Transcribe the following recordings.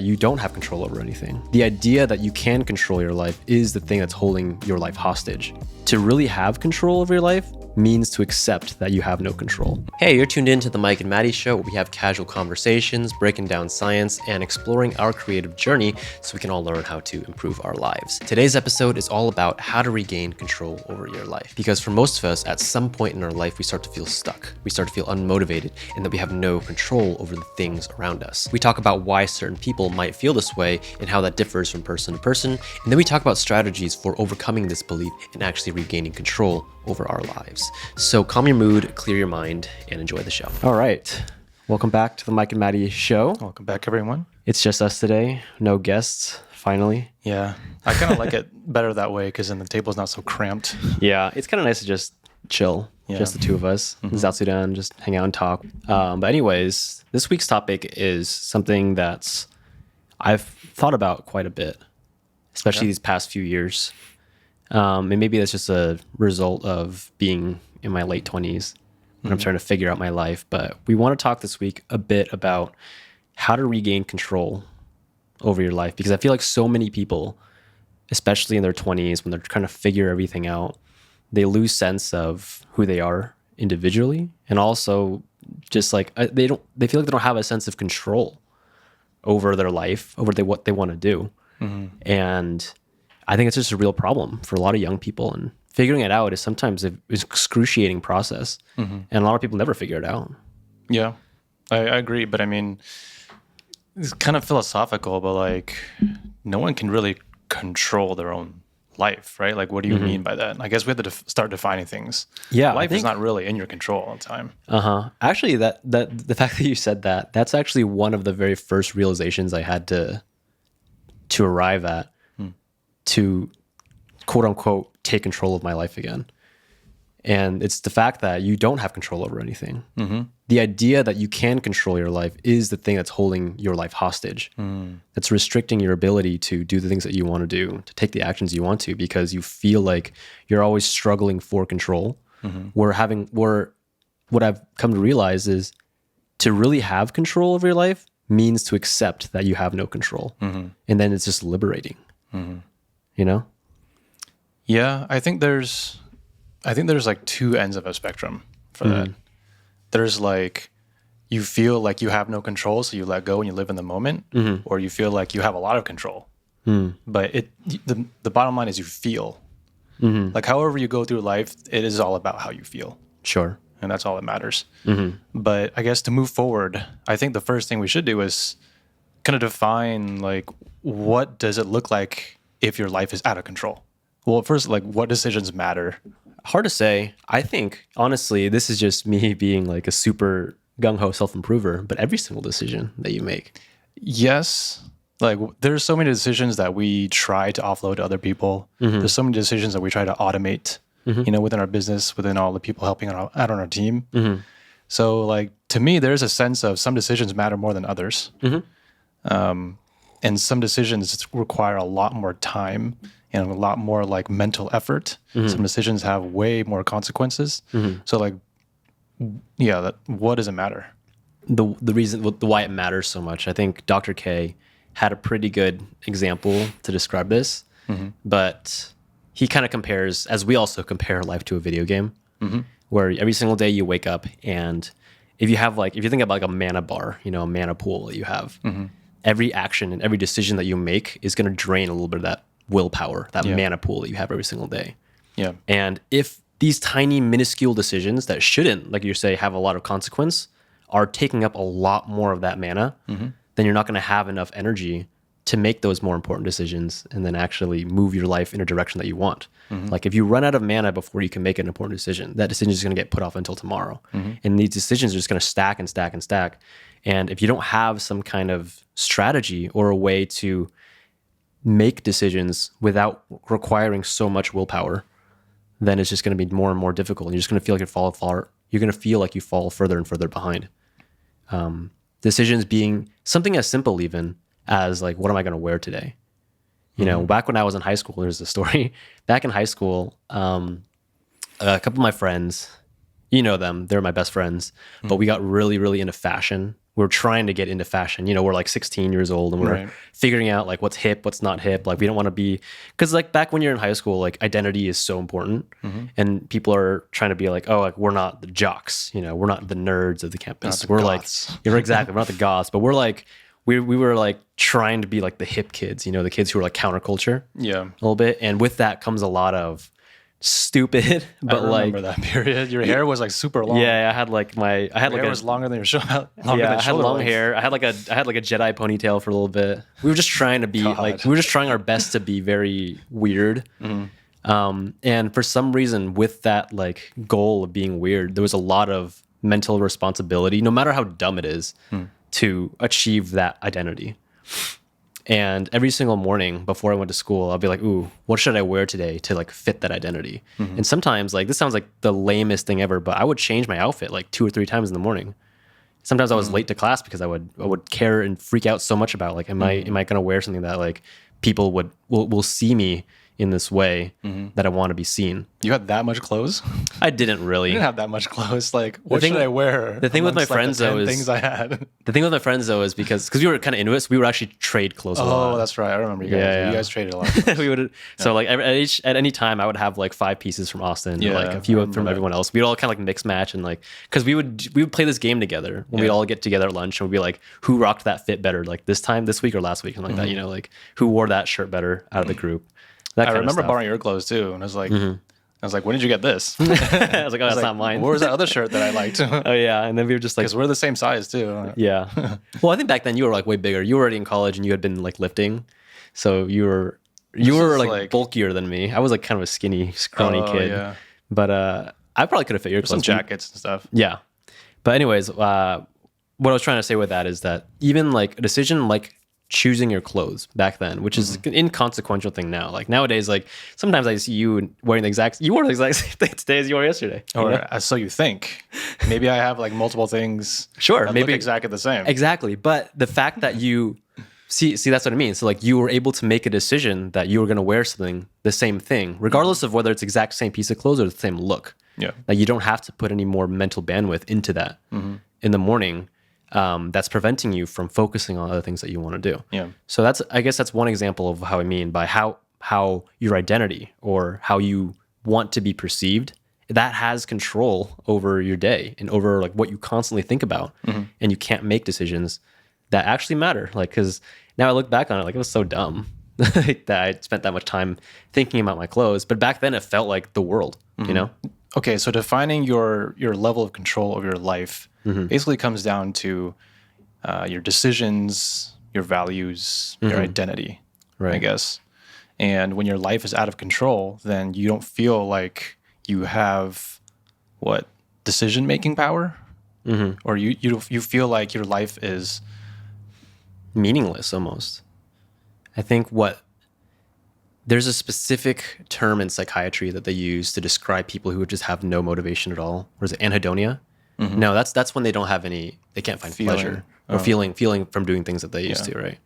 You don't have control over anything. The idea that you can control your life is the thing that's holding your life hostage. To really have control over your life means to accept that you have no control. Hey, you're tuned in to the Mike and Maddie Show, where we have casual conversations, breaking down science, and exploring our creative journey so we can all learn how to improve our lives. Today's episode is all about how to regain control over your life. Because for most of us, at some point in our life, we start to feel stuck. We start to feel unmotivated and that we have no control over the things around us. We talk about why certain people might feel this way and how that differs from person to person. And then we talk about strategies for overcoming this belief and actually regaining control over our lives. So calm your mood, clear your mind, and enjoy the show. All right. Welcome back to the Mike and Maddie Show. Welcome back, everyone. It's just us today. No guests, finally. Yeah. I kind of like it better that way because then the table's not so cramped. Yeah. It's kind of nice to just chill. Yeah. Just the two of us. In South Sudan, just hang out and talk. But anyways, this week's topic is something that's I've thought about quite a bit, especially these past few years. And maybe that's just a result of being in my late 20s when I'm trying to figure out my life. But we want to talk this week a bit about how to regain control over your life. Because I feel like so many people, especially in their 20s, when they're trying to figure everything out, they lose sense of who they are individually. And also just like they feel like they don't have a sense of control over their life, over what they want to do. And I think it's just a real problem for a lot of young people, and figuring it out is sometimes an excruciating process, and a lot of people never figure it out. Yeah, I agree. But I mean, it's kind of philosophical, but like no one can really control their own life, right? Like, what do you mean by that? I guess we have to start defining things. Yeah, life is not really in your control all the time. Actually, that the fact that you said that's actually one of the very first realizations I had to arrive at. To quote unquote take control of my life again. And it's the fact that you don't have control over anything. The idea that you can control your life is the thing that's holding your life hostage. That's restricting your ability to do the things that you want to do, to take the actions you want to, because you feel like you're always struggling for control. What I've come to realize is to really have control over your life means to accept that you have no control. And then it's just liberating. You know? Yeah, I think there's like two ends of a spectrum for that. There's like you feel like you have no control, so you let go and you live in the moment, or you feel like you have a lot of control. But the bottom line is you feel. Like however you go through life, it is all about how you feel. Sure. And that's all that matters. But I guess to move forward, I think the first thing we should do is kind of define like what does it look like if your life is out of control? Well, first, like what decisions matter? Hard to say. I think, honestly, this is just me being like a super gung-ho self-improver, but every single decision that you make. Yes. Like there's so many decisions that we try to offload to other people. There's so many decisions that we try to automate, within our business, within all the people helping out on our team. So like, to me, there's a sense of some decisions matter more than others. And some decisions require a lot more time and a lot more like mental effort. Some decisions have way more consequences. So like, yeah, what does it matter? The reason, why it matters so much, I think Dr. K had a pretty good example to describe this, but he kind of compares, as we also compare life to a video game, where every single day you wake up and if you think about like a mana bar, a mana pool that you have, every action and every decision that you make is going to drain a little bit of that willpower, that mana pool that you have every single day. Yeah. And if these tiny, minuscule decisions that shouldn't, like you say, have a lot of consequence, are taking up a lot more of that mana, then you're not going to have enough energy to make those more important decisions and then actually move your life in a direction that you want. Like if you run out of mana before you can make an important decision, that decision is going to get put off until tomorrow. And these decisions are just going to stack and stack and stack. And if you don't have some kind of strategy or a way to make decisions without requiring so much willpower, then it's just going to be more and more difficult. And you're just going to feel like you're going to feel like you fall further and further behind. Decisions being something as simple even as like, what am I going to wear today? Back when I was in high school, there's a story. Back in high school, a couple of my friends, you know them, they're my best friends, but we got really, really into fashion. We're trying to get into fashion. You know, we're like 16 years old and we're Right. figuring out like what's hip, what's not hip. Like we don't want to be, because like back when you're in high school, like identity is so important, and people are trying to be like, oh, like we're not the jocks, you know, we're not the nerds of the campus. Not the We're goths. like, you're exactly, we're not the goths, but we're like, we were like trying to be like the hip kids, you know, the kids who are like counterculture Yeah. a little bit, and with that comes a lot of stupid, but I like remember that period. Your hair was like super long. yeah, I had like Your hair was longer than your shoulder. yeah, I had long hair. I had like a Jedi ponytail for a little bit. We were just trying to be like, we were just trying our best to be very weird. And for some reason, with that like goal of being weird, there was a lot of mental responsibility, no matter how dumb it is, to achieve that identity. And every single morning before I went to school, I'll be like, ooh, what should I wear today to like fit that identity? And sometimes like, this sounds like the lamest thing ever, but I would change my outfit like 2 or 3 times in the morning. Sometimes I was late to class because I would care and freak out so much about like, am I going to wear something that like people will see me in this way that I want to be seen? You had that much clothes? I didn't really. You didn't have that much clothes. Like, what thing- should I wear? the thing with my amongst, friends, the 10 though, is- things I had. The thing with my friends though is because we were kind of into it, so we would actually trade clothes a lot. Oh, that's right. I remember you guys. Yeah, yeah. You guys traded a lot. We would so like at any time I would have like 5 pieces from Austin, Yeah, or like a I few remember from that. everyone else. We'd all kind of like mix match and like because we would play this game together when we'd Yeah. all get together at lunch and we'd be like, who rocked that fit better, like this week or last week, something like that. You know, like who wore that shirt better out of the group. That I kind of remember stuff. borrowing your clothes too, and I was like, when did you get this? I was like, oh, that's Like, not mine. Where was that other shirt that I liked? Oh yeah, and then we were just like, Because we're the same size too. yeah. Well, I think back then you were like way bigger. You were already in college and you had been like lifting, so you were is like, like- bulkier than me. I was like kind of a skinny, scrawny Oh, kid. yeah. But I probably could have fit your Some clothes. jackets and stuff. Yeah. But anyways, what I was trying to say with that is that even like a decision like choosing your clothes back then, which is an inconsequential thing now. Like nowadays, like sometimes I see you wearing you wore the exact same thing today as you wore yesterday. you Or know? so you think. Maybe I have like multiple things. Sure, that maybe look exactly the same. Exactly. But the fact that you see that's what I mean. So like you were able to make a decision that you were going to wear something, the same thing, regardless of whether it's exact same piece of clothes or the same look. Yeah. Like you don't have to put any more mental bandwidth into that in the morning. That's preventing you from focusing on other things that you want to do. Yeah. So I guess that's one example of how I mean by how your identity or how you want to be perceived, that has control over your day and over like what you constantly think about, and you can't make decisions that actually matter. Like, because now I look back on it, like it was so dumb that I spent that much time thinking about my clothes. But back then it felt like the world, you know? Okay, so defining your level of control of your life basically comes down to your decisions, your values, your identity, I Right. guess. And when your life is out of control, then you don't feel like you have decision-making power, or you feel like your life is Meaningless almost. I think there's a specific term in psychiatry that they use to describe people who just have no motivation at all. Or is it anhedonia? No, that's when they don't have they can't find Feeling. pleasure or feeling from doing things that they used to, right?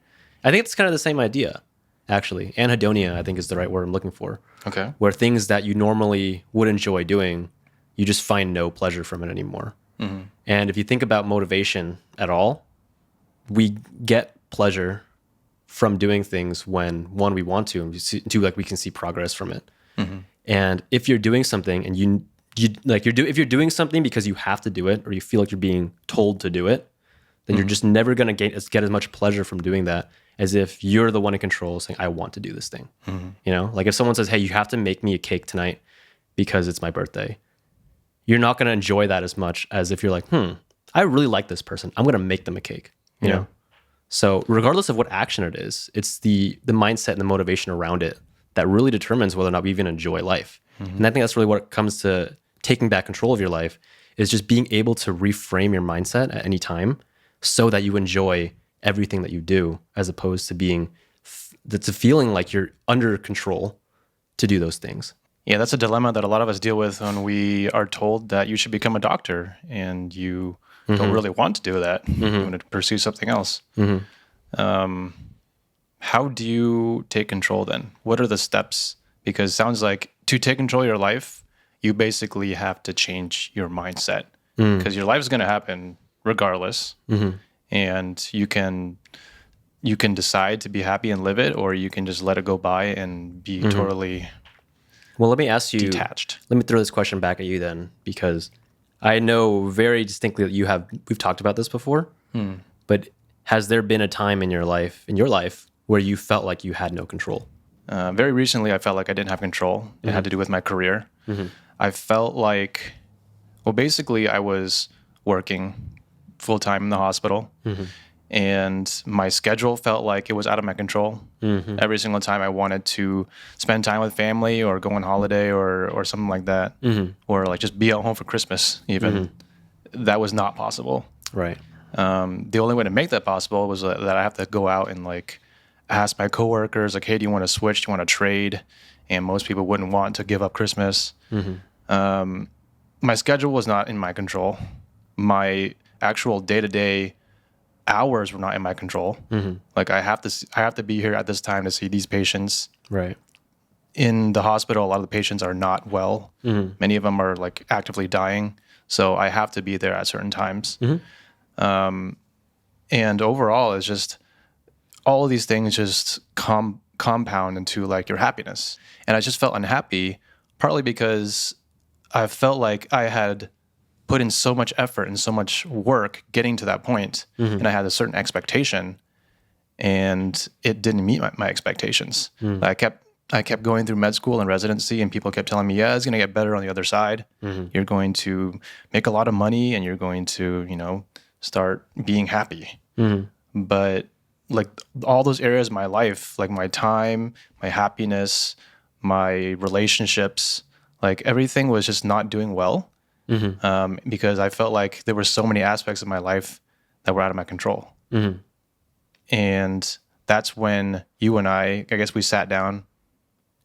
I think it's kind of the same idea, actually. Anhedonia, I think, is the right word I'm looking for. okay. Where things that you normally would enjoy doing, you just find no pleasure from it anymore. And if you think about motivation at all, we get pleasure from doing things when we want to, and two, like we can see progress from it. And if you're doing something and if you're doing something because you have to do it or you feel like you're being told to do it, then you're just never going to get as much pleasure from doing that as if you're the one in control saying, I want to do this thing. You know, like if someone says, hey, you have to make me a cake tonight because it's my birthday, you're not going to enjoy that as much as if you're like, I really like this person, I'm going to make them a cake, you know? So regardless of what action it is, it's the mindset and the motivation around it that really determines whether or not we even enjoy life. And I think that's really what comes to taking back control of your life, is just being able to reframe your mindset at any time so that you enjoy everything that you do, as opposed to that's a feeling like you're under control to do those things. Yeah, that's a dilemma that a lot of us deal with when we are told that you should become a doctor and you don't really want to do that. You want to pursue something else. How do you take control then? What are the steps? Because it sounds like to take control of your life, you basically have to change your mindset because your life is going to happen regardless, and you can decide to be happy and live it, or you can just let it go by and be totally Well, let me ask you. detached. Let me throw this question back at you then, because I know very distinctly that we've talked about this before, but has there been a time in your life, where you felt like you had no control? Very recently, I felt like I didn't have control. It had to do with my career. I felt like, well, basically, I was working full time in the hospital, and my schedule felt like it was out of my control. Every single time I wanted to spend time with family or go on holiday or something like that, or like just be at home for Christmas, even that was not possible. Right. The only way to make that possible was that I have to go out and like ask my coworkers, like, hey, do you want to switch? Do you want to trade? And most people wouldn't want to give up Christmas. My schedule was not in my control. My actual day-to-day hours were not in my control. Like I have to be here at this time to see these patients. Right. In the hospital, a lot of the patients are not well. Many of them are like actively dying. So I have to be there at certain times. And overall, it's just all of these things just compound into like your happiness. And I just felt unhappy, partly because I felt like I had put in so much effort and so much work getting to that point, and I had a certain expectation, and it didn't meet my expectations. I kept going through med school and residency, and people kept telling me, yeah, it's going to get better on the other side. You're going to make a lot of money, and you're going to, start being happy. But like all those areas of my life, like my time, my happiness, my relationships, like everything was just not doing well. Because I felt like there were so many aspects of my life that were out of my control. And that's when you and I guess we sat down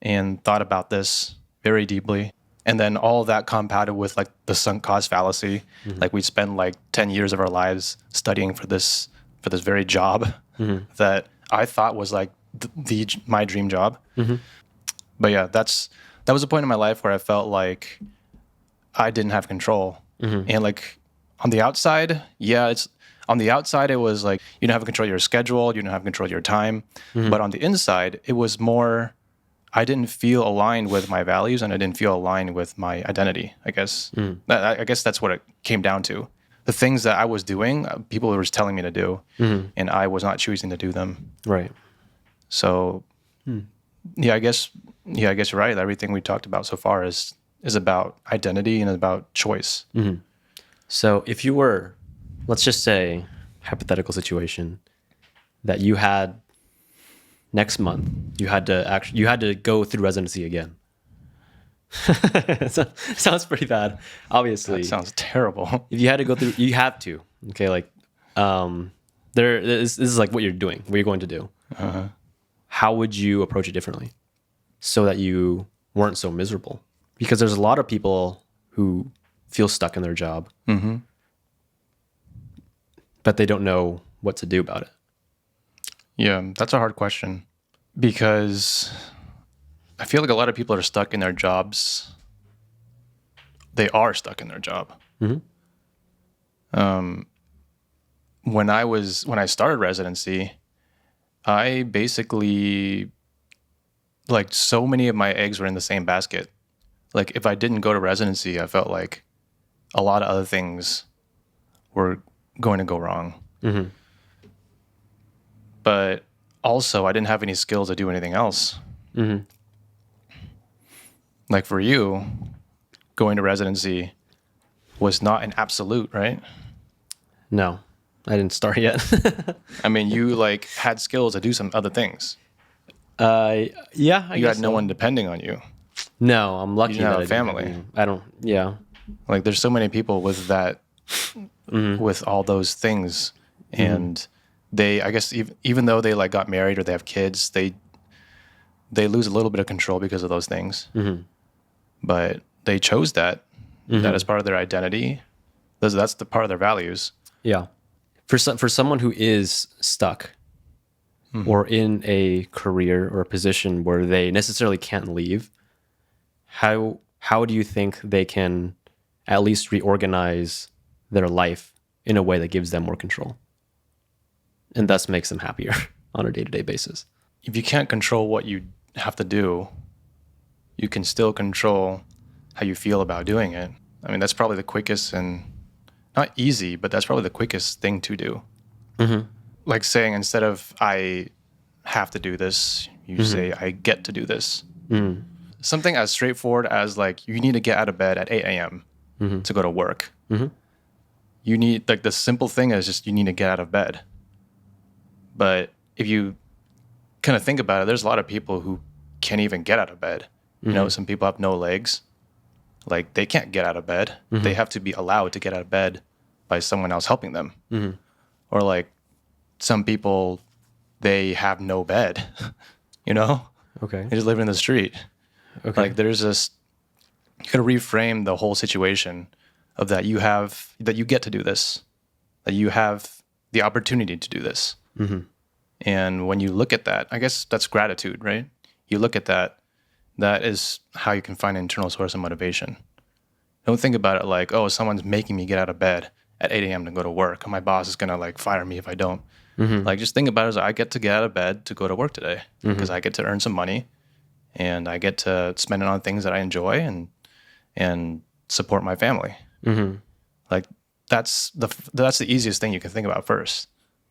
and thought about this very deeply. And then all of that compounded with like the sunk cost fallacy. Like we spend like 10 years of our lives studying for this very job that I thought was like my dream job. But yeah, that was a point in my life where I felt like I didn't have control. And like on the outside, it was like you don't have control of your schedule, you don't have control of your time. But on the inside, it was more, I didn't feel aligned with my values, and I didn't feel aligned with my identity, I guess. I guess that's what it came down to. The things that I was doing, people were just telling me to do, and I was not choosing to do them. Right. So, yeah, I guess you're right. Everything we talked about so far is about identity and about choice. So if you were, let's just say, hypothetical situation, that you had next month, you had to go through residency again. Sounds pretty bad, obviously. That sounds terrible. If you had to go through, you have to. Okay, like, this is like what you're doing, what you're going to do. How would you approach it differently so that you weren't so miserable? Because there's a lot of people who feel stuck in their job, but they don't know what to do about it. Yeah, that's a hard question because I feel like a lot of people are stuck in their jobs. They are stuck in their job. When I started residency, I basically, like, so many of my eggs were in the same basket. Like, if I didn't go to residency, I felt like a lot of other things were going to go wrong. But also, I didn't have any skills to do anything else. Like for you, going to residency was not an absolute, right? No, I didn't start yet. I mean, you like had skills to do some other things. Yeah, You had no one depending on you. No, I'm lucky You didn't that have a family. I don't. Yeah. Like there's so many people with that, with all those things, and they, I guess, even though they like got married or they have kids, they lose a little bit of control because of those things. But they chose that. That is part of their identity. That's the part of their values. Yeah. For someone who is stuck or in a career or a position where they necessarily can't leave, how how do you think they can at least reorganize their life in a way that gives them more control and thus makes them happier on a day-to-day basis? If you can't control what you have to do, you can still control how you feel about doing it. I mean, that's probably the quickest and not easy, but that's probably the quickest thing to do. Like saying, instead of I have to do this, you say I get to do this. Something as straightforward as like you need to get out of bed at 8 a.m. To go to work. You need, like, the simple thing is just you need to get out of bed. But if you kind of think about it, there's a lot of people who can't even get out of bed. You know, some people have no legs. Like, they can't get out of bed. They have to be allowed to get out of bed by someone else helping them. Or like some people, they have no bed, you know? Okay. They just live in the street. Okay. Like, there's this, you gotta reframe the whole situation of that you get to do this, that you have the opportunity to do this. And when you look at that, I guess that's gratitude, right? You look at that, that is how you can find an internal source of motivation. Don't think about it like, oh, someone's making me get out of bed at 8 a.m. to go to work. My boss is gonna like fire me if I don't. Like, just think about it as I get to get out of bed to go to work today because I get to earn some money and I get to spend it on things that I enjoy and support my family. Like, that's the easiest thing you can think about first,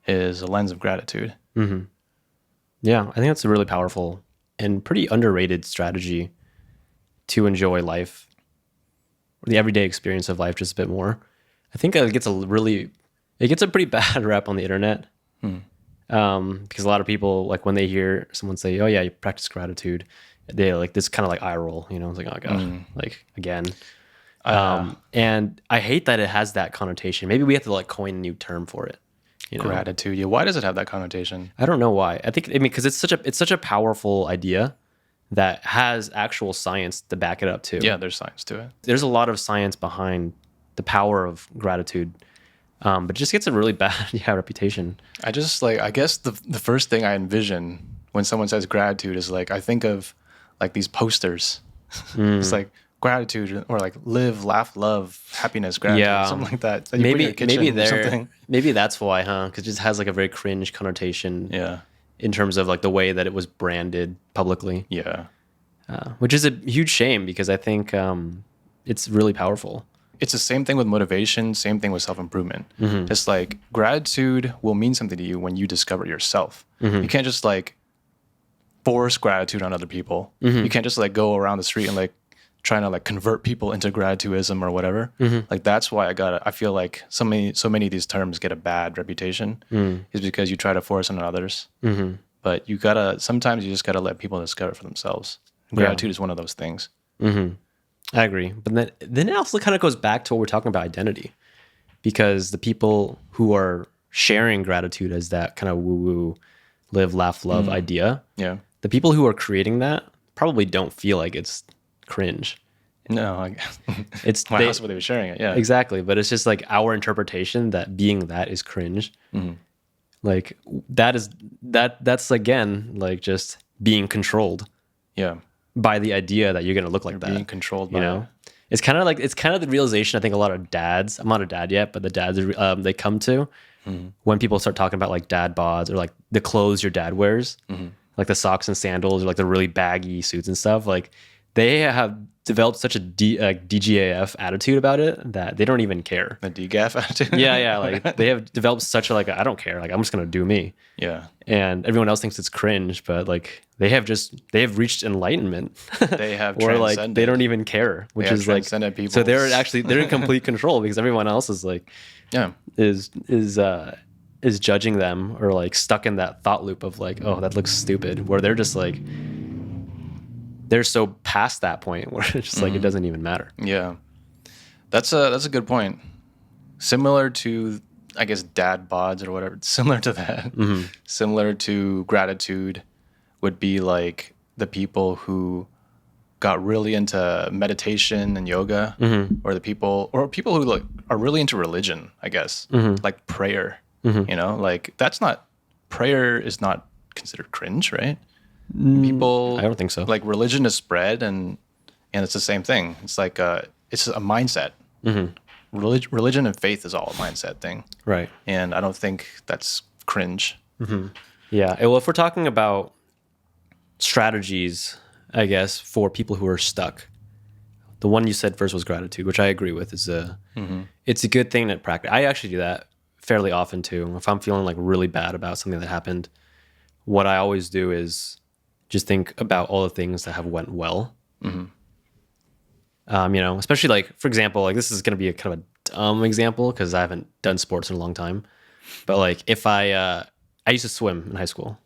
is a lens of gratitude. Yeah, I think that's a really powerful and pretty underrated strategy to enjoy life, or the everyday experience of life, just a bit more. I think it gets a pretty bad rap on the internet. Because a lot of people, like, when they hear someone say, "Oh yeah, you practice gratitude," they like this kind of like eye roll. You know, it's like, "Oh god, like again." And I hate that it has that connotation. Maybe we have to like coin a new term for it. You know? Gratitude. Yeah. Why does it have that connotation? I don't know why. Because it's such a powerful idea that has actual science to back it up too. Yeah, there's science to it. There's a lot of science behind the power of gratitude, but it just gets a really bad reputation. I guess the first thing I envision when someone says gratitude is like, I think of like these posters. It's like gratitude, or like live, laugh, love, happiness, gratitude, something like that. You put in your kitchen or something. Maybe that's why, huh? Because it just has like a very cringe connotation. Yeah. In terms of like the way that it was branded publicly. Yeah. Which is a huge shame, because I think it's really powerful. It's the same thing with motivation, same thing with self-improvement. It's like gratitude will mean something to you when you discover yourself. You can't just like force gratitude on other people. You can't just like go around the street and like trying to like convert people into gratitudeism or whatever. Like, that's why I feel like so many of these terms get a bad reputation, is because you try to force it on others. But sometimes you just gotta let people discover it for themselves. Gratitude is one of those things. I agree. But then it also kind of goes back to what we're talking about, identity. Because the people who are sharing gratitude as that kind of woo-woo, live, laugh, love idea, the people who are creating that probably don't feel like it's cringe. No, it's why else would they be sharing it? Yeah, exactly. But it's just like our interpretation that being that is cringe. Like, that's again like just being controlled. Yeah. By the idea that you're gonna look like that. Being controlled by, you know. It's kind of the realization I think a lot of dads. I'm not a dad yet, but the dads they come to when people start talking about like dad bods, or like the clothes your dad wears, like the socks and sandals, or like the really baggy suits and stuff. Like, they have developed such a DGAF attitude about it that they don't even care. The DGAF attitude? Yeah. Like, they have developed such a like, I don't care. Like, I'm just going to do me. Yeah. And everyone else thinks it's cringe, but like, they have reached enlightenment. They have or like, they don't even care, which is like, so they're in complete control, because everyone else is like, is judging them, or like stuck in that thought loop of like, oh, that looks stupid, where they're just like, they're so past that point where it's just like, it doesn't even matter. Yeah. That's a good point. Similar to, I guess, dad bods or whatever. Similar to that. Similar to gratitude would be like the people who got really into meditation and yoga, or people who like are really into religion, I guess, like prayer. You know, like prayer is not considered cringe, right? People, I don't think so. Like, religion is spread, and And it's the same thing. It's like it's a mindset. Religion and faith is all a mindset thing. Right. And I don't think that's cringe. Yeah. Well, if we're talking about strategies, I guess, for people who are stuck, the one you said first was gratitude, which I agree with. It's a good thing to practice. I actually do that fairly often too. If I'm feeling like really bad about something that happened, what I always do is just think about all the things that have went well. Especially like, for example, like this is going to be a kind of a dumb example because I haven't done sports in a long time. But like if I used to swim in high school.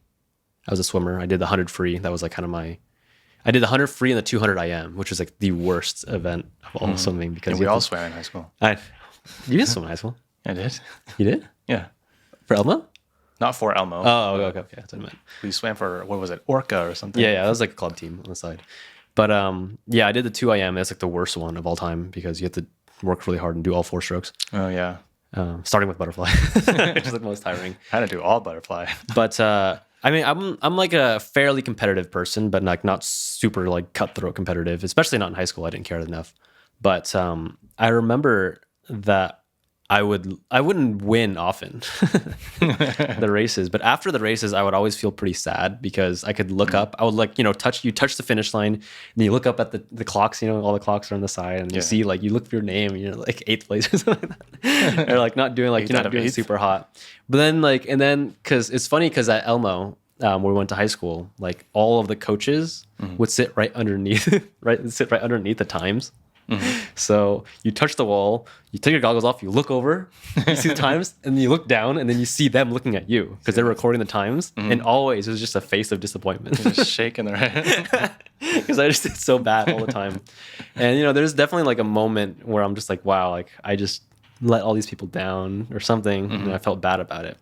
I was a swimmer. I did the 100 free. That was like kind of I did the 100 free and the 200 IM, which was like the worst event of all swimming because And we all swam in high school. You did swim in high school. I did. You did? Yeah. For Elmo? Not for Elmo. Oh, okay. That's what I meant. We swam for, what was it, Orca or something? Yeah, that was like a club team on the side. But yeah, I did the 2 IM. That's like the worst one of all time because you have to work really hard and do all 4 strokes. Oh, yeah. Starting with butterfly, which is the most tiring. I had to do all butterfly. But I mean, I'm like a fairly competitive person, but like not super like cutthroat competitive, especially not in high school. I didn't care enough. But I remember that I wouldn't win often the races, but after the races, I would always feel pretty sad because I could look up. I would like touch the finish line, and you look up at the clocks. All the clocks are on the side, and you see like you look for your name, and you're like 8th place or something like that. Or like not doing like you're not doing super hot. But then because it's funny because at Elmo, where we went to high school, like all of the coaches would sit right underneath the times. So you touch the wall, you take your goggles off, you look over, you see the times, and then you look down, and then you see them looking at you because they're recording the times. And always it was just a face of disappointment, just shaking their head because I just did so bad all the time. And there's definitely like a moment where I'm just like, wow, like I just let all these people down or something, and I felt bad about it.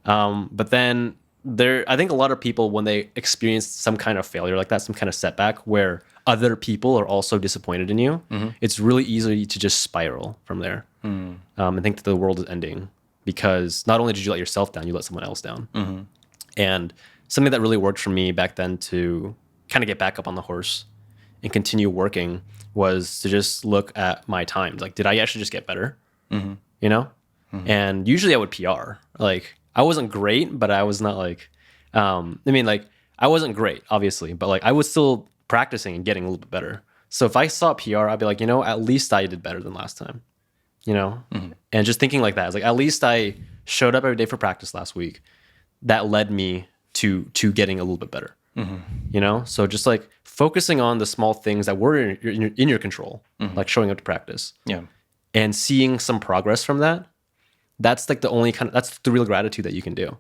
But then I think a lot of people, when they experience some kind of failure like that, some kind of setback where other people are also disappointed in you, it's really easy to just spiral from there and think that the world is ending because not only did you let yourself down, you let someone else down. And something that really worked for me back then to kind of get back up on the horse and continue working was to just look at my times. Like, did I actually just get better? And usually I would PR. Like, I wasn't great, but I was not like, I wasn't great, obviously, but like I was still practicing and getting a little bit better. So if I saw PR, I'd be like, at least I did better than last time, And just thinking like that, it's like, at least I showed up every day for practice last week. That led me to getting a little bit better, So just like focusing on the small things that were in your control, like showing up to practice, and seeing some progress from that. That's like that's the real gratitude that you can do.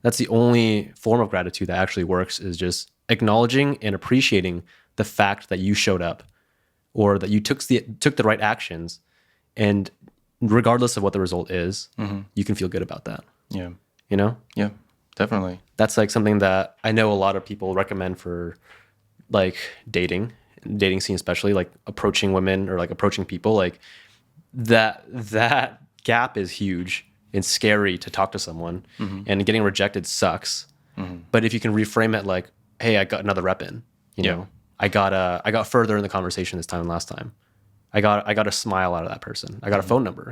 That's the only form of gratitude that actually works, is just acknowledging and appreciating the fact that you showed up or that you took the right actions, and regardless of what the result is, you can feel good about that. Yeah. Yeah, definitely. That's like something that I know a lot of people recommend for like dating scene, especially like approaching women or like approaching people. Like that gap is huge and scary to talk to someone, and getting rejected sucks. But if you can reframe it like, hey, I got another rep in, I got further in the conversation this time than last time. I got a smile out of that person. I got a phone number,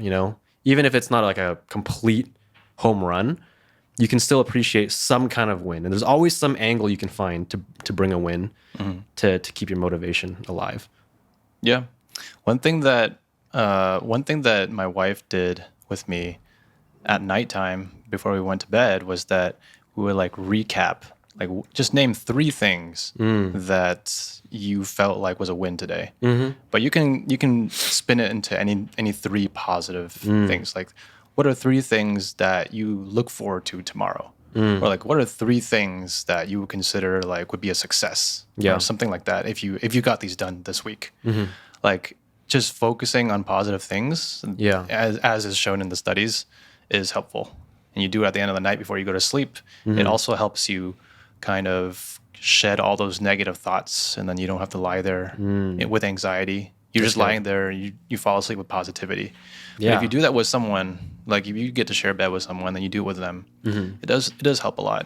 even if it's not like a complete home run, you can still appreciate some kind of win. And there's always some angle you can find to bring a win, to keep your motivation alive. Yeah. One thing that my wife did with me at nighttime before we went to bed was that we would like recap, like just name 3 things that you felt like was a win today. But you can spin it into any 3 positive things. Like, what are 3 things that you look forward to tomorrow? Or like, what are 3 things that you would consider like would be a success? Or something like that if you got these done this week. Like, just focusing on positive things, as is shown in the studies, is helpful. And you do it at the end of the night before you go to sleep. It also helps you kind of shed all those negative thoughts, and then you don't have to lie there with anxiety. You're just lying there, you fall asleep with positivity. Yeah. But if you do that with someone, like if you get to share a bed with someone, then you do it with them, it does help a lot.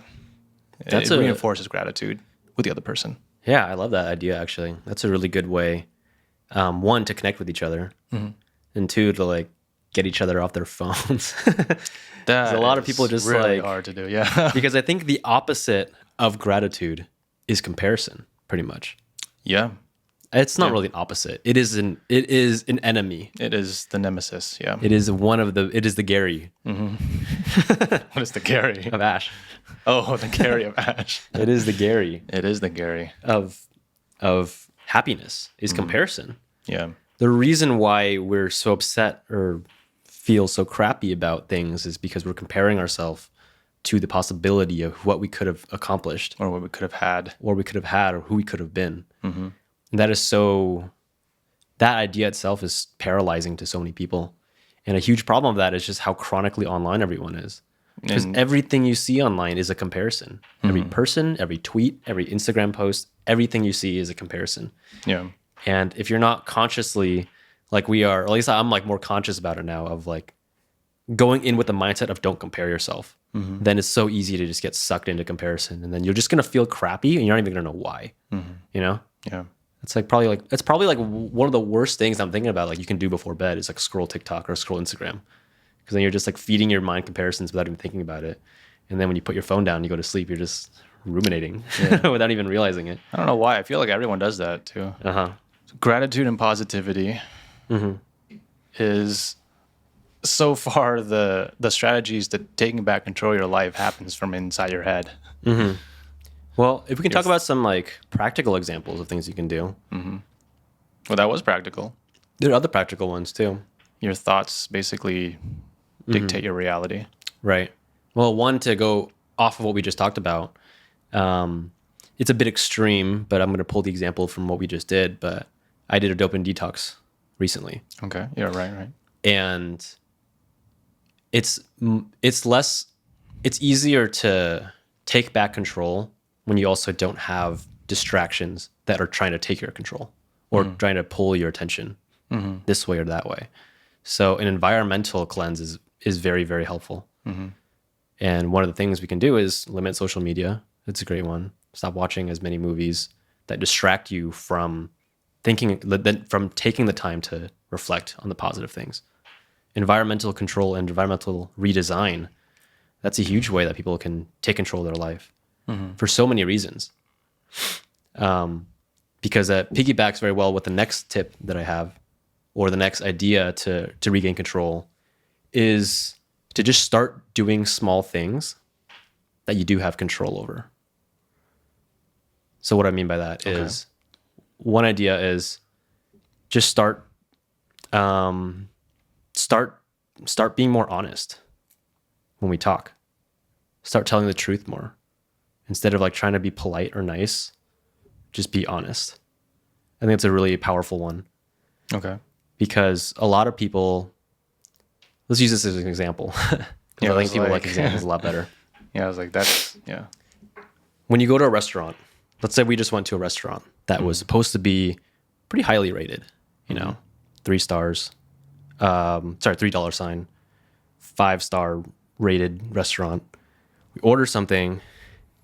It reinforces gratitude with the other person. Yeah, I love that idea, actually. That's a really good way one, to connect with each other, and two, to like get each other off their phones. That a lot of is people just really like hard to do. Yeah. because I think the opposite of gratitude is comparison, pretty much. Yeah. It's not really an opposite. It is an enemy. It is the nemesis. Yeah. It is the Gary What is the Gary? of Ash. Oh, the Gary of Ash. It is the Gary It is the Gary. of happiness is comparison. Yeah. The reason why we're so upset or feel so crappy about things is because we're comparing ourselves to the possibility of what we could have accomplished Or what we could have had. or who we could have been. And that idea itself is paralyzing to so many people. And a huge problem of that is just how chronically online everyone is. Because everything you see online is a comparison. Every person, every tweet, every Instagram post, everything you see is a comparison. Yeah. And if you're not consciously, like we are, or at least I'm like more conscious about it now, of like going in with the mindset of don't compare yourself, then it's so easy to just get sucked into comparison. And then you're just going to feel crappy and you're not even going to know why, you know? Yeah. It's probably like one of the worst things I'm thinking about, like you can do before bed is like scroll TikTok or scroll Instagram. Because then you're just like feeding your mind comparisons without even thinking about it. And then when you put your phone down, you go to sleep, you're just ruminating without even realizing it. I don't know why. I feel like everyone does that too. Gratitude and positivity is so far the strategies to taking back control of your life happens from inside your head. Well, if we can talk about some like practical examples of things you can do. Well, that was practical. There are other practical ones too. Your thoughts basically dictate your reality. Right. Well, one, to go off of what we just talked about, it's a bit extreme, but I'm going to pull the example from what we just did. But I did a dopamine detox recently. Okay. Yeah, right. And it's easier to take back control when you also don't have distractions that are trying to take your control or trying to pull your attention this way or that way. So an environmental cleanse is very, very helpful. And one of the things we can do is limit social media. It's a great one. Stop watching as many movies that distract you from taking the time to reflect on the positive things. Environmental control and environmental redesign, that's a huge way that people can take control of their life for so many reasons. Because that piggybacks very well with the next tip that I have, or the next idea to regain control, is to just start doing small things that you do have control over. So what I mean by that is, one idea is just start being more honest when we talk. Start telling the truth more. Instead of like trying to be polite or nice, just be honest. I think it's a really powerful one. Okay. Because a lot of people, let's use this as an example. I think people like examples a lot better. Yeah, I was like, yeah. When you go to a restaurant, let's say we just went to a restaurant that was supposed to be pretty highly rated, 3 stars, $3 sign, 5-star rated restaurant. We order something,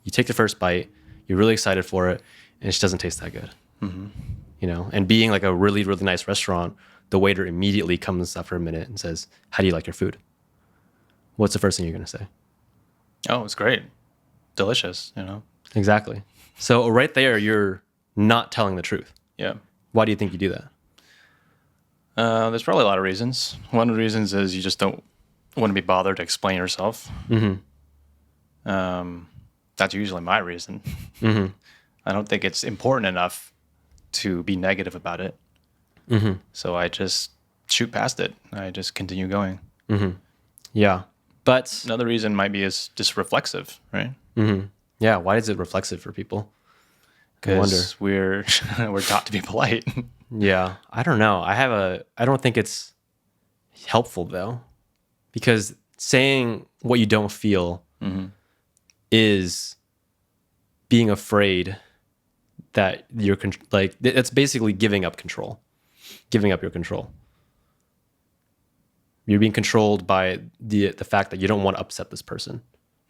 you take the first bite, you're really excited for it, and it just doesn't taste that good. And being like a really, really nice restaurant, the waiter immediately comes after a minute and says, "How do you like your food?" What's the first thing you're going to say? Oh, it's great. Delicious, Exactly. So right there, you're not telling the truth. Yeah. Why do you think you do that? There's probably a lot of reasons. One of the reasons is you just don't want to be bothered to explain yourself. That's usually my reason. I don't think it's important enough to be negative about it. So I just shoot past it. I just continue going. Yeah. But another reason might be is just reflexive, right? Yeah. Why is it reflexive for people? Because we're taught to be polite. Yeah. I don't know. I don't think it's helpful though, because saying what you don't feel is being afraid that you're it's basically giving up control, giving up your control. You're being controlled by the fact that you don't want to upset this person.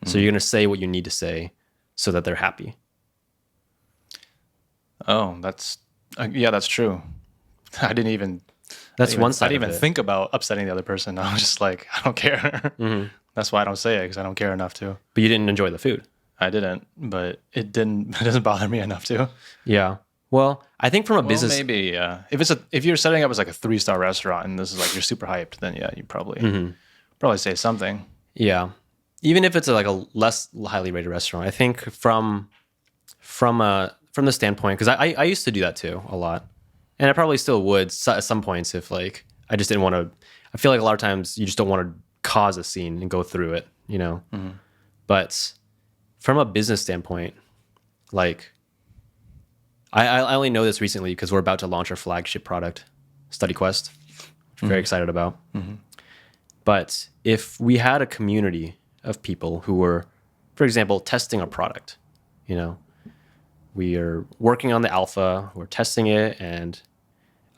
So you're going to say what you need to say so that they're happy. Oh, that's true. I didn't even. That's one I side didn't of even it. think about upsetting the other person. I was just like, I don't care. That's why I don't say it, because I don't care enough to. But you didn't enjoy the food. I didn't, but it didn't. It doesn't bother me enough to. Yeah. Well, I think from a Well, business, maybe yeah. If you're setting up as like a 3-star restaurant and this is like you're super hyped, then yeah, you probably say something. yeah, even if it's like a less highly rated restaurant, I think from the standpoint, because I used to do that too a lot, and I probably still would at some points if like I just didn't want to. I feel like a lot of times you just don't want to cause a scene and go through it, you know. But from a business standpoint, like I only know this recently because we're about to launch our flagship product, StudyQuest, which I'm very excited about. But if we had a community of people who were, for example, testing a product, you know, we are working on the alpha, we're testing it, and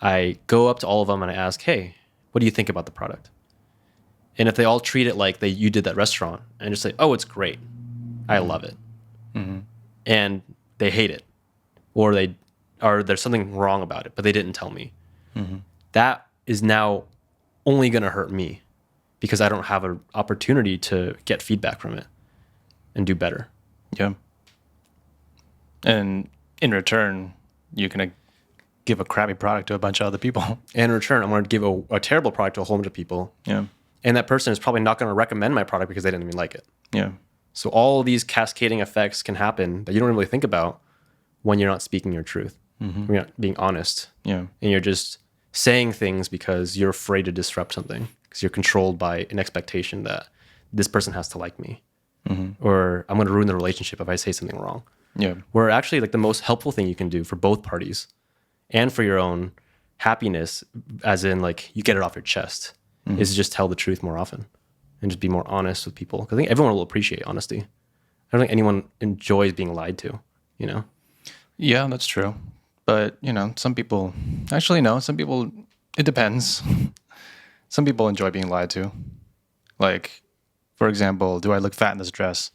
I go up to all of them and I ask, hey, what do you think about the product? And if they all treat it like you did that restaurant and just say, oh, it's great, I love it, and they hate it, or there's something wrong about it, but they didn't tell me, that is now only going to hurt me because I don't have an opportunity to get feedback from it and do better. Yeah. And in return, you're gonna give a crappy product to a bunch of other people. And in return, I'm going to give a terrible product to a whole bunch of people. Yeah. And that person is probably not going to recommend my product because they didn't even like it. Yeah. So all these cascading effects can happen that you don't really think about when you're not speaking your truth. When you're not being honest. Yeah. And you're just saying things because you're afraid to disrupt something because you're controlled by an expectation that this person has to like me, or I'm going to ruin the relationship if I say something wrong. Yeah. Where actually, like, the most helpful thing you can do for both parties and for your own happiness, as in like you get it off your chest, is just tell the truth more often and just be more honest with people. Because I think everyone will appreciate honesty. I don't think anyone enjoys being lied to, you know? Yeah, that's true. But, you know, some people actually no, some people it depends. Some people enjoy being lied to. Like, for example, do I look fat in this dress?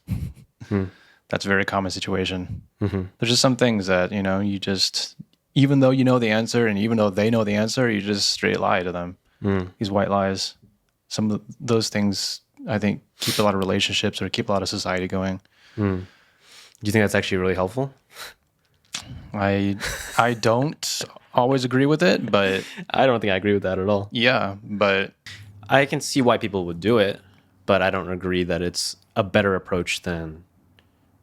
That's a very common situation. There's just some things that, you know, you just, even though you know the answer and even though they know the answer, you just straight lie to them. These white lies. Some of those things, I think, keep a lot of relationships or keep a lot of society going. Do you think that's actually really helpful? I don't always agree with it, but I don't think I agree with that at all. yeah, but I can see why people would do it, but I don't agree that it's a better approach than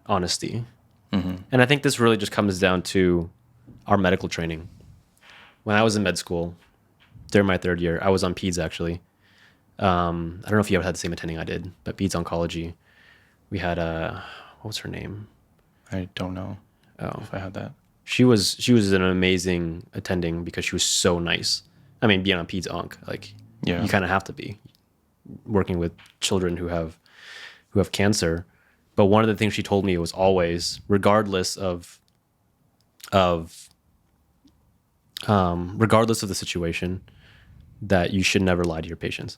honesty. And I think this really just comes down to our medical training. When I was in med school, during my third year, I was on peds actually. I don't know if you ever had the same attending I did, but peds oncology. We had what was her name? I don't know if I had that. She was an amazing attending because she was so nice. I mean, being on peds onc, like, Yeah. you kind of have to be working with children who have cancer. But one of the things she told me was always, regardless of the situation, that you should never lie to your patients.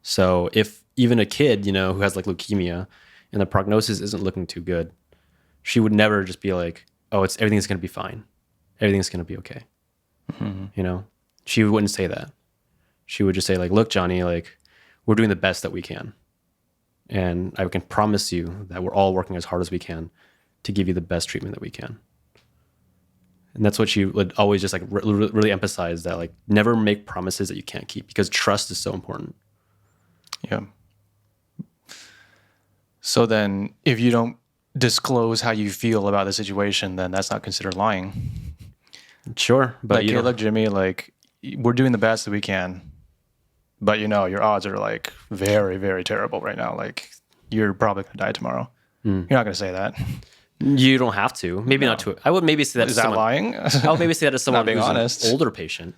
So if even a kid, you know, who has like leukemia and the prognosis isn't looking too good, she would never just be like, oh, everything's going to be fine. Everything's going to be okay. You know, she wouldn't say that. She would just say like, look, Johnny, like, we're doing the best that we can. And I can promise you that we're all working as hard as we can to give you the best treatment that we can. And that's what she would always just like really emphasize, that like never make promises that you can't keep, because trust is so important. Yeah. So then if you don't disclose how you feel about the situation, then that's not considered lying. Sure. But Like, you hey, don't, look, Jimmy, like, we're doing the best that we can, but you know, your odds are like very, very terrible right now. Like, you're probably gonna die tomorrow. You're not gonna say that. you don't have to. Maybe not to. I would maybe say that Is to that someone. lying? I would maybe say that to someone being who's honest. an older patient.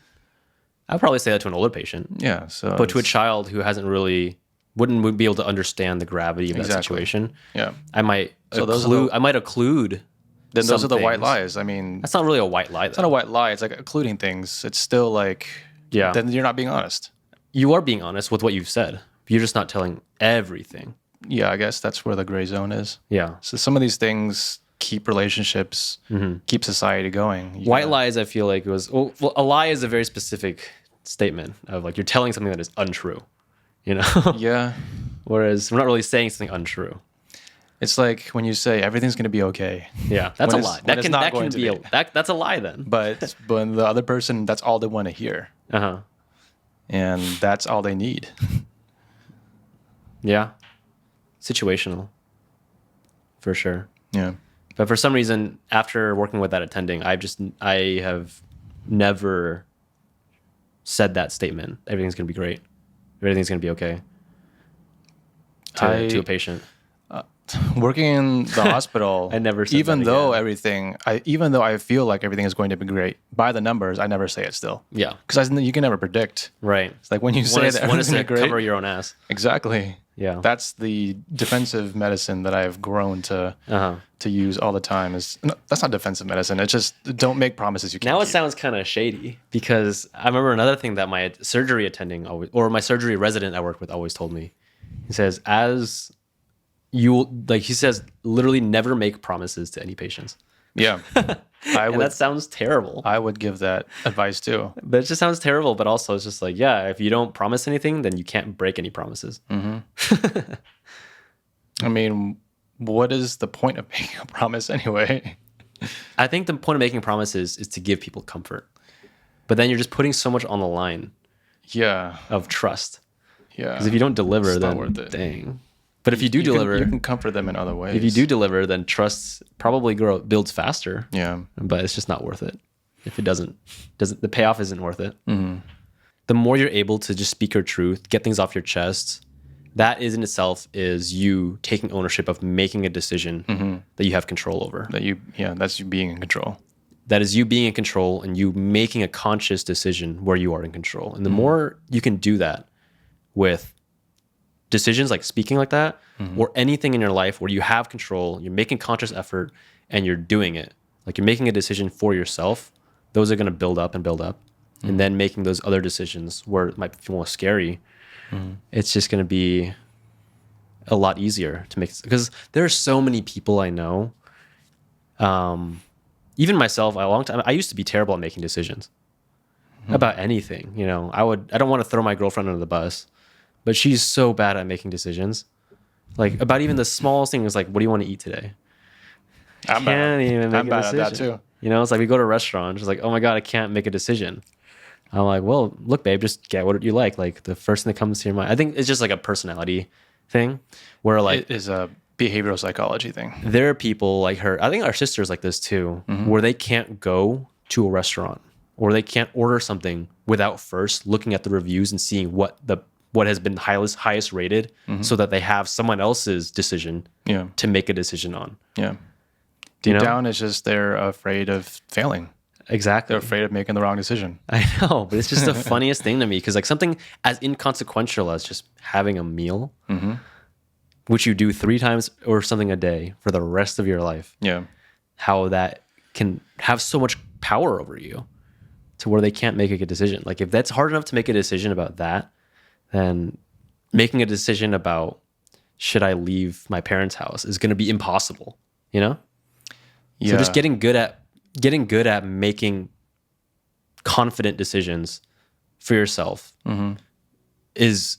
I'd probably say that to an older patient. Yeah. So, But to a child who wouldn't be able to understand the gravity of that Exactly. situation, yeah, I might So those are I might occlude. then those some are the white things. lies. I mean, That's not really a white lie, it's not though. a white lie. It's like occluding things. It's still like, Yeah. then you're not being honest. You are being honest with what you've said. You're just not telling everything. Yeah, I guess that's where the gray zone is. Yeah. So some of these things keep relationships, keep society going. You White gotta- lies, I feel like it was, well, a lie is a very specific statement of like, you're telling something that is untrue, you know? Yeah. Whereas we're not really saying something untrue. It's like when you say everything's going to be okay, Yeah, that's When a it's- lie. when That it's can not that going can to be be. that's a lie then. but the other person, that's all they want to hear. Uh-huh. And that's all they need. Yeah. Situational. For sure. Yeah. But for some reason, after working with that attending, I have never said that statement. Everything's gonna be great. Everything's gonna be okay. To a patient. Working in the hospital, I never said even that though again. even though I feel like everything is going to be great by the numbers, I never say it still. Yeah. Because you can never predict. Right. It's like when you say that One everything's is going to to be great. cover your own ass. Exactly. Yeah. That's the defensive medicine that I've grown to Uh-huh. use all the time. That's not defensive medicine. It's just don't make promises you can't Now it keep. sounds kind of shady because I remember another thing that my surgery attending always, or my surgery resident I worked with always told me. He says, he says, literally never make promises to any patients. Yeah. I And would that sounds terrible. I would give that advice too. But it just sounds terrible. But also, it's just like, yeah, if you don't promise anything, then you can't break any promises. I mean, what is the point of making a promise anyway? I think the point of making promises is to give people comfort. But then you're just putting so much on the line Yeah. of trust. Yeah. Because if you don't deliver, It's not then worth it. dang. But if you do You can- deliver, you can comfort them in other ways. if you do deliver, then trust probably builds faster. Yeah. But it's just not worth it. If it doesn't the payoff isn't worth it. The more you're able to just speak your truth, get things off your chest, that is in itself is you taking ownership of making a decision that you have control over. That's you being in control. That is you being in control and you making a conscious decision where you are in control. And the more you can do that with decisions like speaking like that, or anything in your life where you have control, you're making conscious effort and you're doing it, like you're making a decision for yourself, those are going to build up and build up. And then making those other decisions where it might feel more scary, it's just going to be a lot easier to make, because there are so many people I know, even myself, a long time, I used to be terrible at making decisions about anything. You know, I don't want to throw my girlfriend under the bus, but she's so bad at making decisions. Like about even the smallest things, like, what do you want to eat today? I'm Can't even make I'm a bad decision. at that too. You know, it's like we go to a restaurant, she's like, oh my God, I can't make a decision. I'm like, well, look, babe, just get what you like. Like the first thing that comes to your mind. I think it's just like a personality thing where like It is a behavioral psychology thing. there are people like her. I think our sister's like this too, where they can't go to a restaurant or they can't order something without first looking at the reviews and seeing what has been highest rated, so that they have someone else's decision Yeah. to make a decision on. Yeah. Deep know? down, it's just they're afraid of failing. Exactly. They're afraid of making the wrong decision. I know, but it's just the funniest thing to me because like something as inconsequential as just having a meal, which you do 3 times or something a day for the rest of your life, Yeah. how that can have so much power over you to where they can't make a good decision. Like if that's hard enough to make a decision about that, then making a decision about should I leave my parents' house is going to be impossible, you know? Yeah. So just getting good at making confident decisions for yourself it's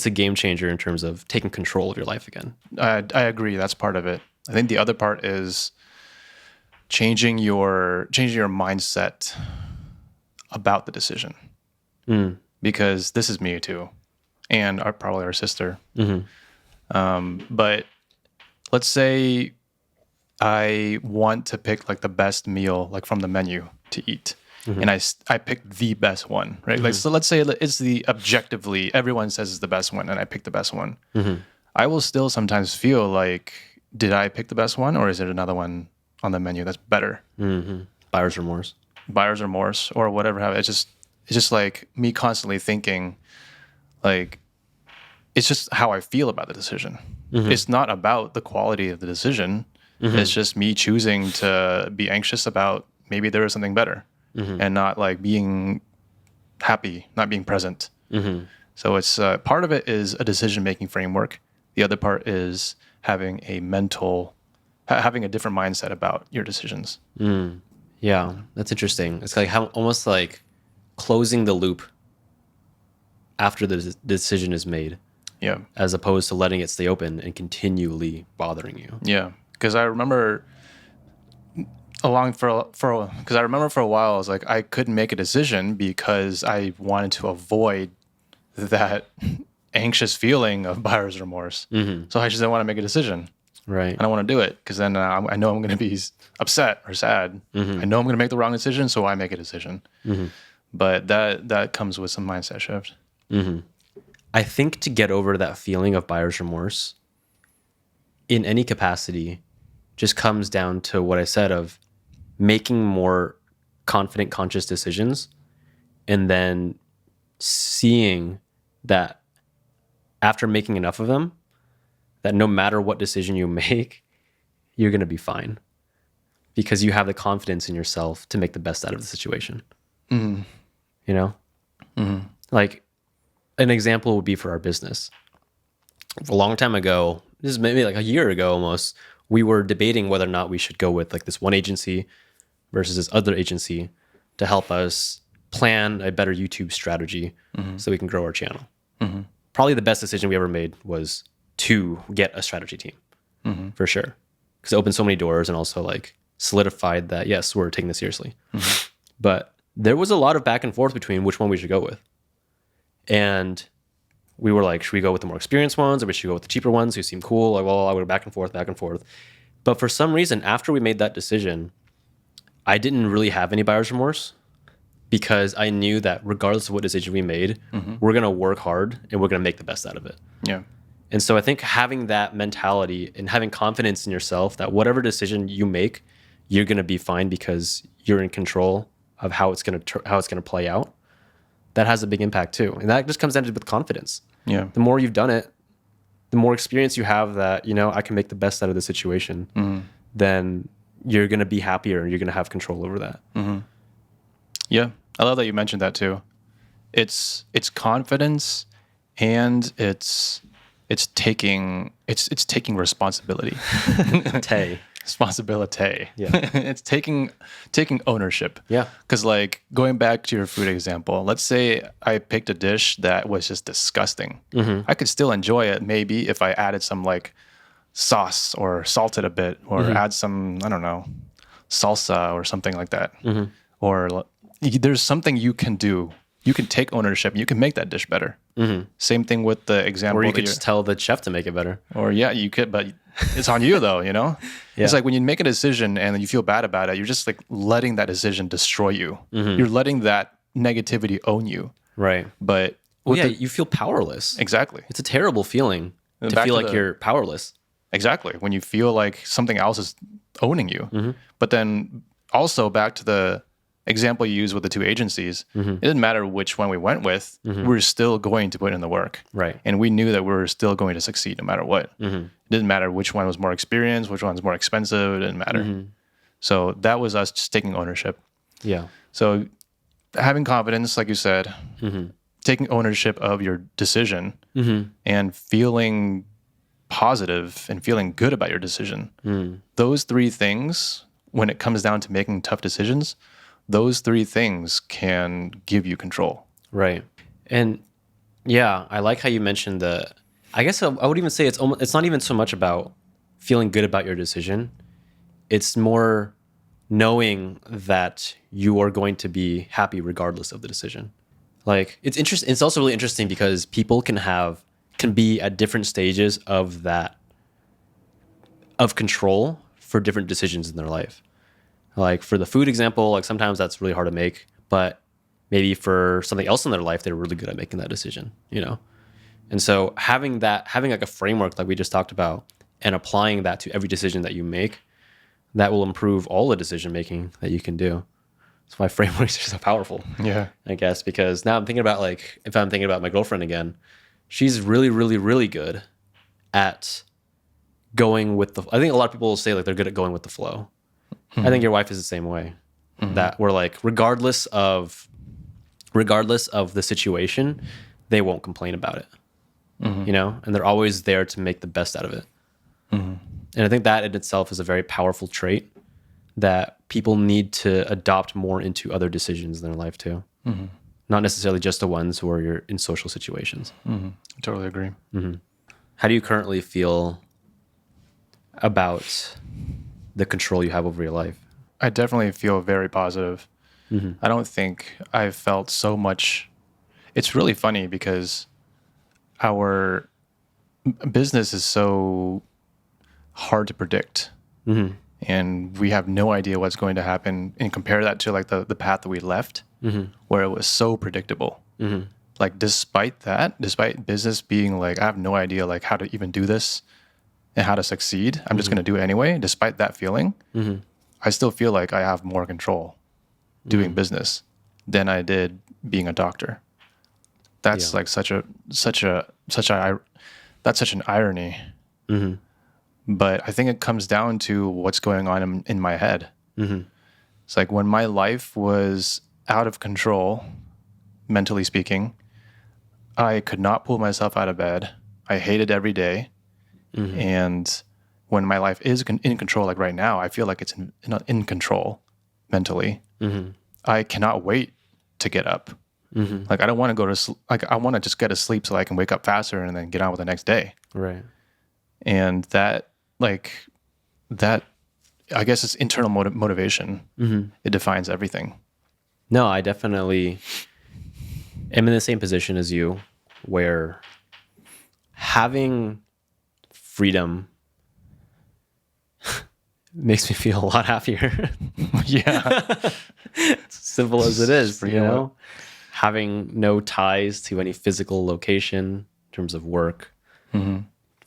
a game changer in terms of taking control of your life again. I agree. That's part of it. I think the other part is changing your mindset about the decision. Because this is me too, and probably our sister. But let's say I want to pick like the best meal like from the menu to eat. And I picked the best one, right? Like, so let's say it's the objectively, everyone says it's the best one, and I picked the best one. I will still sometimes feel like, did I pick the best one, or is it another one on the menu that's better? Buyer's remorse. Buyer's remorse or whatever. It's just like me constantly thinking, like, it's just how I feel about the decision. It's not about the quality of the decision. It's just me choosing to be anxious about maybe there is something better. And not like being happy, not being present. So it's part of it is a decision-making framework. The other part is having a mental having a different mindset about your decisions. Yeah, that's interesting. It's like how almost like closing the loop after the decision is made, Yeah. as opposed to letting it stay open and continually bothering you. Yeah. Because I remember because I remember for a while I was like I couldn't make a decision because I wanted to avoid that anxious feeling of buyer's remorse. So I just didn't want to make a decision. Right. I don't want to do it because then I know I'm going to be upset or sad. I know I'm going to make the wrong decision, so I make a decision. But that comes with some mindset shift. I think to get over that feeling of buyer's remorse in any capacity just comes down to what I said of making more confident, conscious decisions, and then seeing that after making enough of them, that no matter what decision you make, you're going to be fine because you have the confidence in yourself to make the best out of the situation. You know? Like an example would be for our business. A long time ago, this is maybe like a year ago almost, we were debating whether or not we should go with like this one agency versus this other agency to help us plan a better YouTube strategy so we can grow our channel. Probably the best decision we ever made was to get a strategy team, for sure. Because it opened so many doors and also like solidified that, yes, we're taking this seriously. But there was a lot of back and forth between which one we should go with. And we were like, should we go with the more experienced ones or we should go with the cheaper ones who seem cool? Like, well, I went back and forth. But for some reason, after we made that decision, I didn't really have any buyer's remorse because I knew that regardless of what decision we made, we're going to work hard and we're going to make the best out of it. Yeah. And so I think having that mentality and having confidence in yourself that whatever decision you make, you're going to be fine because you're in control of how it's going to play out. That has a big impact too. And that just comes down to with confidence. Yeah. The more you've done it, the more experience you have that, you know, I can make the best out of the situation, then you're going to be happier and you're going to have control over that. Yeah. I love that you mentioned that too. It's confidence and it's taking responsibility. Responsibility. Yeah. It's taking ownership. Yeah. Because like going back to your food example, let's say I picked a dish that was just disgusting. I could still enjoy it maybe if I added some like sauce or salted a bit or add some, I don't know, salsa or something like that. Or there's something you can do. You can take ownership. You can make that dish better. Same thing with the example. Or you could just tell the chef to make it better. Or yeah, you could, but it's on you though, you know? Yeah. It's like when you make a decision and you feel bad about it, you're just like letting that decision destroy you. You're letting that negativity own you. Right. But Well, yeah, you feel powerless. exactly. It's a terrible feeling to back feel to like you're powerless. Exactly. When you feel like something else is owning you. But then also back to the example you used with the two agencies, it didn't matter which one we went with, we were still going to put in the work. Right. And we knew that we were still going to succeed no matter what. It didn't matter which one was more experienced, which one's more expensive, it didn't matter. So that was us just taking ownership. Yeah. So having confidence, like you said, taking ownership of your decision and feeling positive and feeling good about your decision. Those three things, when it comes down to making tough decisions, those three things can give you control. Right. And yeah, I like how you mentioned I guess I would even say it's not even so much about feeling good about your decision. It's more knowing that you are going to be happy regardless of the decision. Like it's interesting. It's also really interesting because people can be at different stages of control for different decisions in their life. Like for the food example, like sometimes that's really hard to make, but maybe for something else in their life, they're really good at making that decision, you know? And so having like a framework like we just talked about and applying that to every decision that you make, that will improve all the decision making that you can do. That's why frameworks are so powerful. Yeah. I guess, because now I'm thinking about like, if I'm thinking about my girlfriend again, she's really, really, really good at going with I think a lot of people will say like they're good at going with the flow. I think your wife is the same way. That we're like, regardless of the situation, they won't complain about it. You know, and they're always there to make the best out of it. And I think that in itself is a very powerful trait that people need to adopt more into other decisions in their life too. Not necessarily just the ones where you're in social situations. I totally agree. How do you currently feel about the control you have over your life? I definitely feel very positive. I don't think I've felt so much. It's really funny because our business is so hard to predict. And we have no idea what's going to happen, and compare that to like the path that we left, where it was so predictable. Like despite business being like, I have no idea like how to even do this and how to succeed. I'm just going to do it anyway. Despite that feeling, I still feel like I have more control doing business than I did being a doctor. That's like such an irony. But I think it comes down to what's going on in my head. It's like when my life was out of control, mentally speaking, I could not pull myself out of bed. I hated every day. And when my life is in control, like right now, I feel like it's in control mentally. I cannot wait to get up. Like I don't want to go to sleep. Like I want to just get to sleep so I can wake up faster and then get on with the next day. Right. And that, I guess it's internal motivation. It defines everything. No, I definitely am in the same position as you, where having freedom makes me feel a lot happier. Yeah. Simple as it is, Freedom. you know? Having no ties to any physical location in terms of work,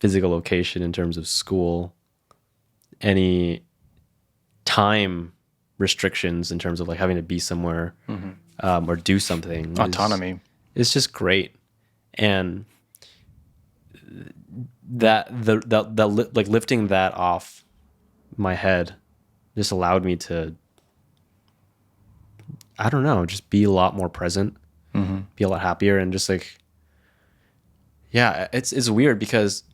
physical location in terms of school, any time restrictions in terms of like having to be somewhere or do something. Autonomy. It's just great. And like lifting that off my head just allowed me to, I don't know, just be a lot more present, be a lot happier, and just like, yeah, it's weird because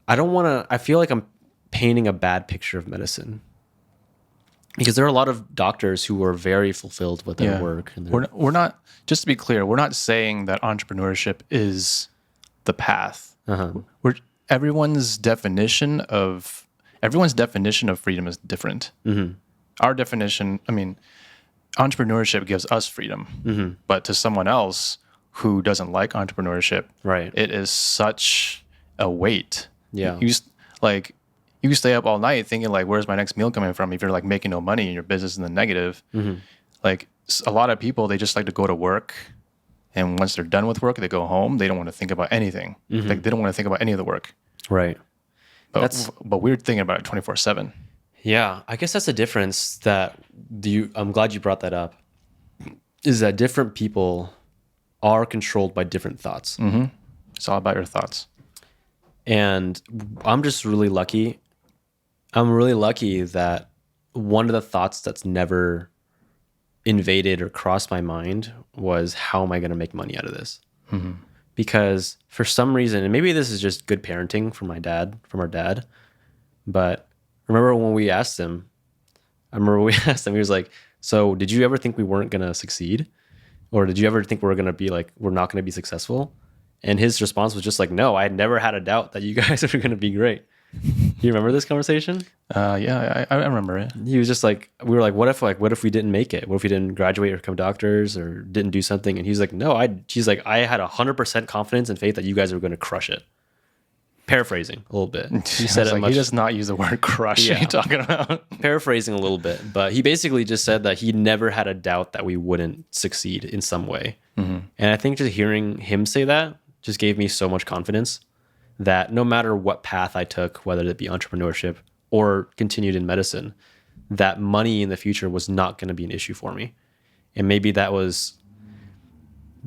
I feel like I'm painting a bad picture of medicine, because there are a lot of doctors who are very fulfilled with their work. And We're not, just to be clear, we're not saying that entrepreneurship is the path. Everyone's definition of freedom is different. Our definition, I mean, entrepreneurship gives us freedom, but to someone else who doesn't like entrepreneurship, Right. it is such a weight. Yeah. You stay up all night thinking like, where's my next meal coming from? If you're like making no money and your business is in the negative, like a lot of people, they just like to go to work, and once they're done with work, they go home. They don't want to think about anything. Like they don't want to think about any of the work. Right. But we're thinking about it 24/7. Yeah, I guess that's a difference that I'm glad you brought that up, is that different people are controlled by different thoughts. It's all about your thoughts. And I'm just really lucky. I'm really lucky that one of the thoughts that's never invaded or crossed my mind was, how am I going to make money out of this? Because for some reason, and maybe this is just good parenting from our dad, but remember when we asked him, he was like, so did you ever think we weren't going to succeed? Or did you ever think we're not going to be successful? And his response was just like, no, I had never had a doubt that you guys are going to be great. You remember this conversation? Yeah, I remember it. He was just like, we were like, what if we didn't make it? What if we didn't graduate or become doctors or didn't do something? And he's like, no, I had 100% confidence and faith that you guys were going to crush it. Paraphrasing a little bit. He said it like, he does not use the word crush. Yeah. What are you talking about? Paraphrasing a little bit, but he basically just said that he never had a doubt that we wouldn't succeed in some way. And I think just hearing him say that just gave me so much confidence that no matter what path I took, whether it be entrepreneurship or continued in medicine, that money in the future was not going to be an issue for me. And maybe that was,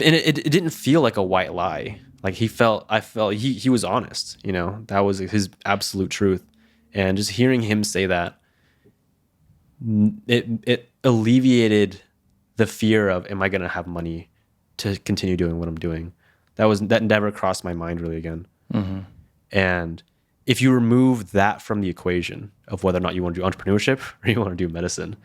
and it didn't feel like a white lie. Like he was honest, you know, that was his absolute truth. And just hearing him say that, it alleviated the fear of, am I going to have money to continue doing what I'm doing? That never crossed my mind really again. And if you remove that from the equation of whether or not you want to do entrepreneurship or you want to do medicine,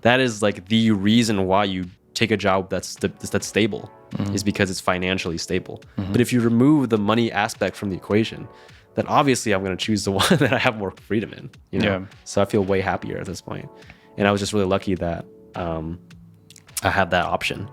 that is like the reason why you take a job that's stable, is because it's financially stable. But if you remove the money aspect from the equation, then obviously I'm going to choose the one that I have more freedom in, you know? Yeah. So I feel way happier at this point. And I was just really lucky that I had that option.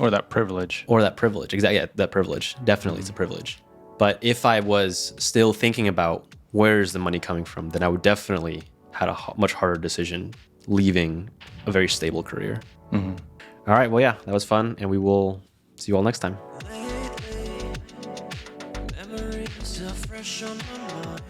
Or that privilege. Exactly. Yeah, that privilege. Definitely, it's a privilege. But if I was still thinking about where's the money coming from, then I would definitely had a much harder decision leaving a very stable career. All right. Well, yeah, that was fun. And we will see you all next time. Memories are fresh on my mind.